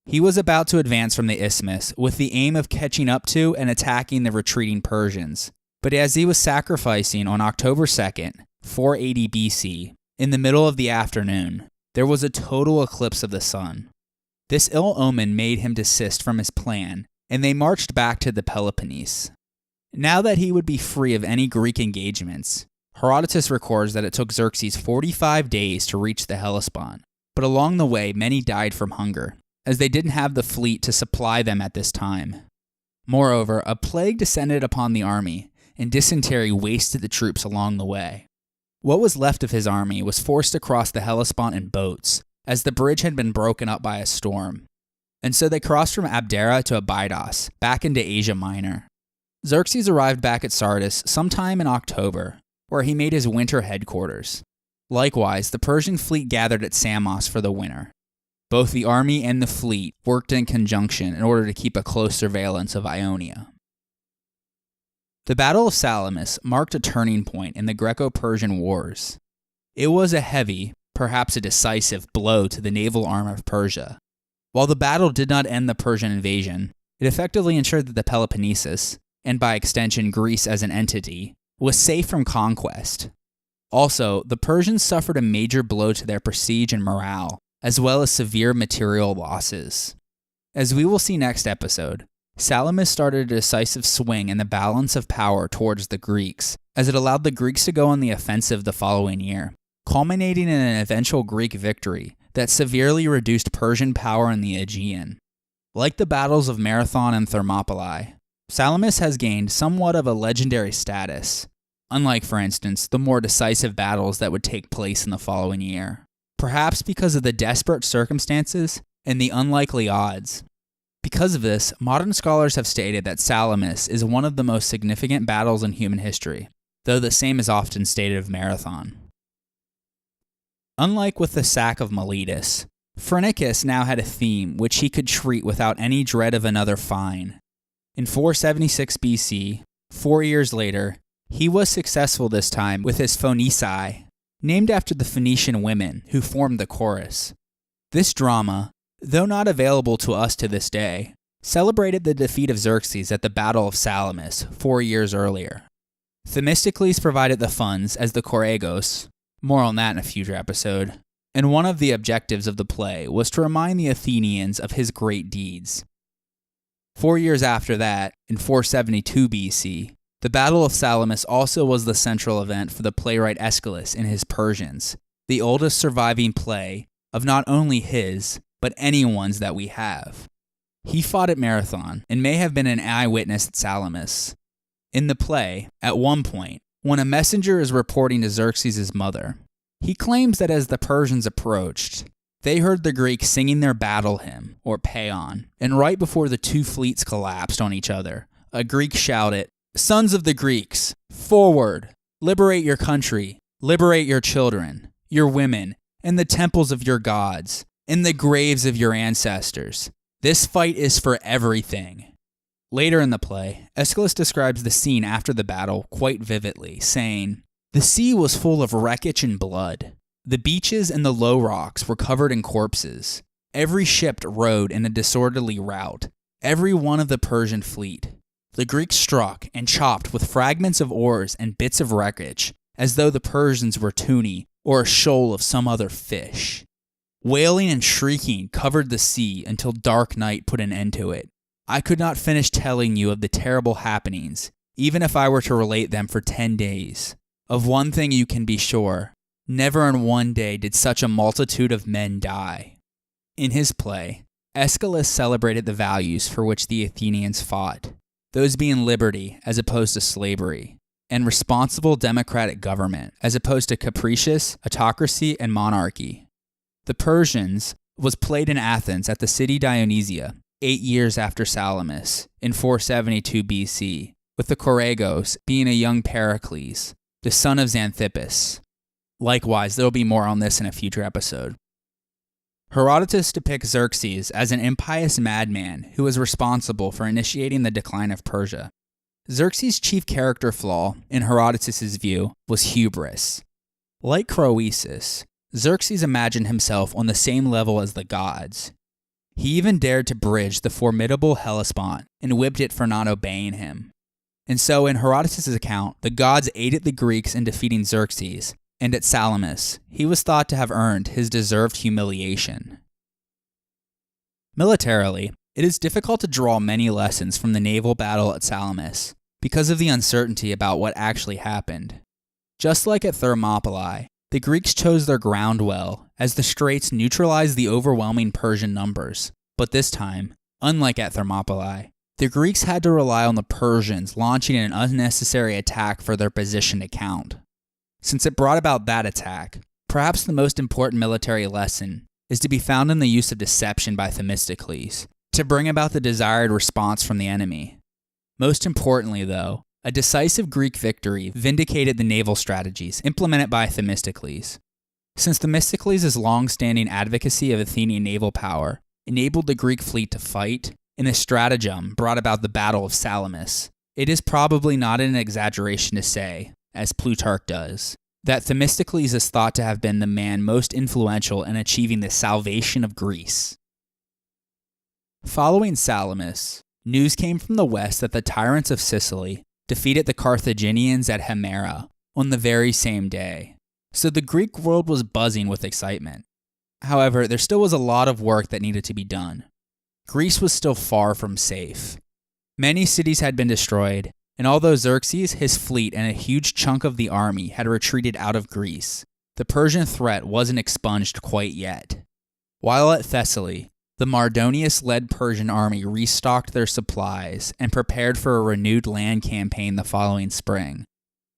He was about to advance from the isthmus with the aim of catching up to and attacking the retreating Persians, but as he was sacrificing on October 2nd, 480 BC, in the middle of the afternoon, there was a total eclipse of the sun. This ill omen made him desist from his plan, and they marched back to the Peloponnese. Now that he would be free of any Greek engagements, Herodotus records that it took Xerxes 45 days to reach the Hellespont, but along the way many died from hunger, as they didn't have the fleet to supply them at this time. Moreover, a plague descended upon the army, and dysentery wasted the troops along the way. What was left of his army was forced across the Hellespont in boats, as the bridge had been broken up by a storm. And so they crossed from Abdera to Abydos, back into Asia Minor. Xerxes arrived back at Sardis sometime in October, where he made his winter headquarters. Likewise, the Persian fleet gathered at Samos for the winter. Both the army and the fleet worked in conjunction in order to keep a close surveillance of Ionia. The Battle of Salamis marked a turning point in the Greco-Persian Wars. It was a heavy, perhaps a decisive, blow to the naval arm of Persia. While the battle did not end the Persian invasion, it effectively ensured that the Peloponnesus, and by extension Greece as an entity, was safe from conquest. Also, the Persians suffered a major blow to their prestige and morale, as well as severe material losses. As we will see next episode, Salamis started a decisive swing in the balance of power towards the Greeks, as it allowed the Greeks to go on the offensive the following year, culminating in an eventual Greek victory that severely reduced Persian power in the Aegean. Like the battles of Marathon and Thermopylae, Salamis has gained somewhat of a legendary status, unlike, for instance, the more decisive battles that would take place in the following year, perhaps because of the desperate circumstances and the unlikely odds. Because of this, modern scholars have stated that Salamis is one of the most significant battles in human history, though the same is often stated of Marathon. Unlike with the sack of Miletus, Phrynichus now had a theme which he could treat without any dread of another fine. In 476 BC, 4 years later, he was successful this time with his Phoenici, named after the Phoenician women who formed the chorus. This drama, though not available to us to this day, celebrated the defeat of Xerxes at the Battle of Salamis 4 years earlier. Themistocles provided the funds as the choregos, more on that in a future episode, and one of the objectives of the play was to remind the Athenians of his great deeds. 4 years after that, in 472 BC, the Battle of Salamis also was the central event for the playwright Aeschylus in his Persians, the oldest surviving play of not only his, but anyone's that we have. He fought at Marathon and may have been an eyewitness at Salamis. In the play, at one point, when a messenger is reporting to Xerxes' mother, he claims that as the Persians approached, they heard the Greeks singing their battle hymn, or paean, and right before the two fleets collapsed on each other, a Greek shouted, "Sons of the Greeks, forward! Liberate your country, liberate your children, your women, and the temples of your gods, and the graves of your ancestors. This fight is for everything." Later in the play, Aeschylus describes the scene after the battle quite vividly, saying, "The sea was full of wreckage and blood. The beaches and the low rocks were covered in corpses. Every ship rode in a disorderly rout, every one of the Persian fleet. the Greeks struck and chopped with fragments of oars and bits of wreckage, as though the Persians were tunny or a shoal of some other fish. Wailing and shrieking covered the sea until dark night put an end to it. I could not finish telling you of the terrible happenings, even if I were to relate them for 10 days. Of one thing you can be sure, never in one day did such a multitude of men die. In his play, Aeschylus celebrated the values for which the Athenians fought, those being liberty as opposed to slavery, and responsible democratic government as opposed to capricious autocracy and monarchy. The Persians was played in Athens at the city Dionysia 8 years after Salamis in 472 BC, with the Choregos being a young Pericles, the son of Xanthippus. Likewise, there will be more on this in a future episode. Herodotus depicts Xerxes as an impious madman who was responsible for initiating the decline of Persia. Xerxes' chief character flaw, in Herodotus' view, was hubris. Like Croesus, Xerxes imagined himself on the same level as the gods. He even dared to bridge the formidable Hellespont and whipped it for not obeying him. And so, in Herodotus' account, the gods aided the Greeks in defeating Xerxes, and at Salamis, he was thought to have earned his deserved humiliation. Militarily, it is difficult to draw many lessons from the naval battle at Salamis because of the uncertainty about what actually happened. Just like at Thermopylae, the Greeks chose their ground well, as the straits neutralized the overwhelming Persian numbers. But this time, unlike at Thermopylae, the Greeks had to rely on the Persians launching an unnecessary attack for their position to count. Since it brought about that attack, perhaps the most important military lesson is to be found in the use of deception by Themistocles, to bring about the desired response from the enemy. Most importantly, though, a decisive Greek victory vindicated the naval strategies implemented by Themistocles. Since Themistocles' long-standing advocacy of Athenian naval power enabled the Greek fleet to fight, and the stratagem brought about the Battle of Salamis, it is probably not an exaggeration to say, as Plutarch does, that Themistocles is thought to have been the man most influential in achieving the salvation of Greece. Following Salamis, news came from the west that the tyrants of Sicily defeated the Carthaginians at Himera on the very same day, so the Greek world was buzzing with excitement. However, there still was a lot of work that needed to be done. Greece was still far from safe. Many cities had been destroyed, and although Xerxes, his fleet, and a huge chunk of the army had retreated out of Greece, the Persian threat wasn't expunged quite yet. While at Thessaly, the Mardonius-led Persian army restocked their supplies and prepared for a renewed land campaign the following spring.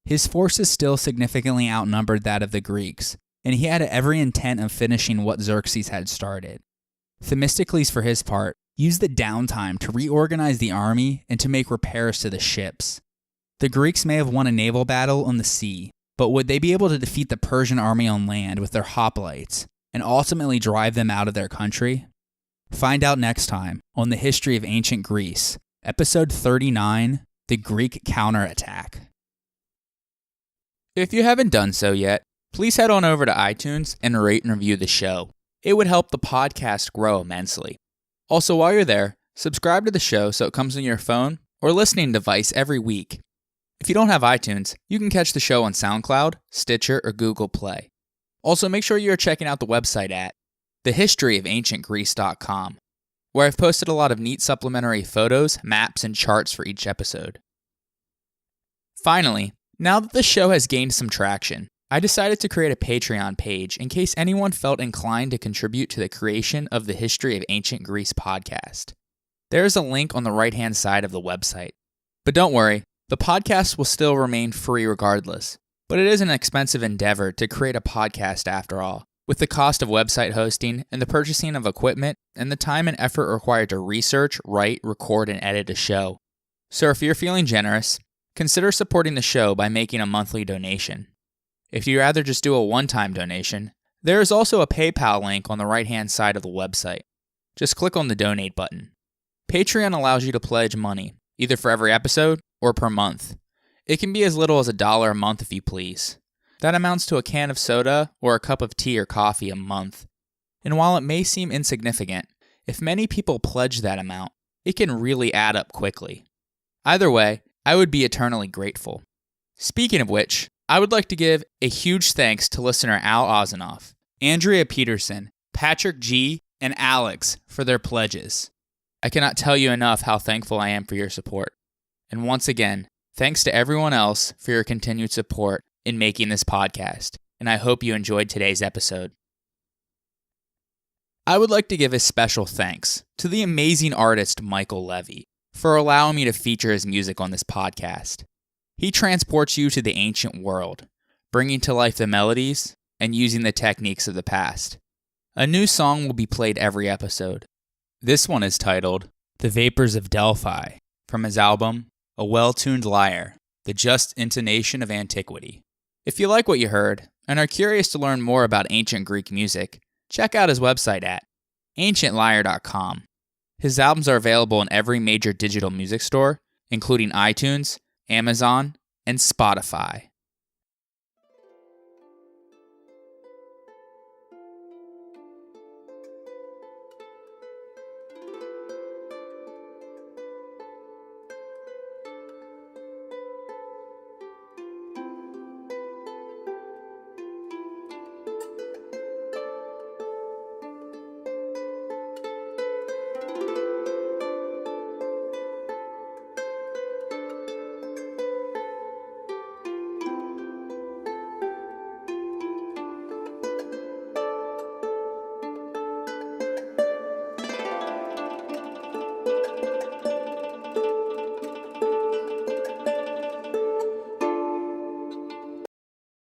His forces still significantly outnumbered that of the Greeks, and he had every intent of finishing what Xerxes had started. Themistocles, for his part, used the downtime to reorganize the army and to make repairs to the ships. The Greeks may have won a naval battle on the sea, but would they be able to defeat the Persian army on land with their hoplites and ultimately drive them out of their country? Find out next time on the History of Ancient Greece, Episode 39, The Greek Counterattack. If you haven't done so yet, please head on over to iTunes and rate and review the show. It would help the podcast grow immensely. Also, while you're there, subscribe to the show so it comes on your phone or listening device every week. If you don't have iTunes, you can catch the show on SoundCloud, Stitcher, or Google Play. Also, make sure you are checking out the website at thehistoryofancientgreece.com, where I've posted a lot of neat supplementary photos, maps, and charts for each episode. Finally, now that the show has gained some traction, I decided to create a Patreon page in case anyone felt inclined to contribute to the creation of the History of Ancient Greece podcast. There is a link on the right-hand side of the website. But don't worry, the podcast will still remain free regardless, but it is an expensive endeavor to create a podcast after all, with the cost of website hosting and the purchasing of equipment and the time and effort required to research, write, record, and edit a show. So if you're feeling generous, consider supporting the show by making a monthly donation. If you'd rather just do a one-time donation, there is also a PayPal link on the right-hand side of the website. Just click on the donate button. Patreon allows you to pledge money, either for every episode or per month. It can be as little as $1 a month if you please. That amounts to a can of soda or a cup of tea or coffee a month. And while it may seem insignificant, if many people pledge that amount, it can really add up quickly. Either way, I would be eternally grateful. Speaking of which, I would like to give a huge thanks to listener Al Ozinoff, Andrea Peterson, Patrick G., and Alex for their pledges. I cannot tell you enough how thankful I am for your support. And once again, thanks to everyone else for your continued support in making this podcast, and I hope you enjoyed today's episode. I would like to give a special thanks to the amazing artist Michael Levy for allowing me to feature his music on this podcast. He transports you to the ancient world, bringing to life the melodies and using the techniques of the past. A new song will be played every episode. This one is titled The Vapors of Delphi, from his album A Well-Tuned Lyre, The Just Intonation of Antiquity. If you like what you heard and are curious to learn more about ancient Greek music, check out his website at ancientlyre.com. His albums are available in every major digital music store, including iTunes, Amazon, and Spotify.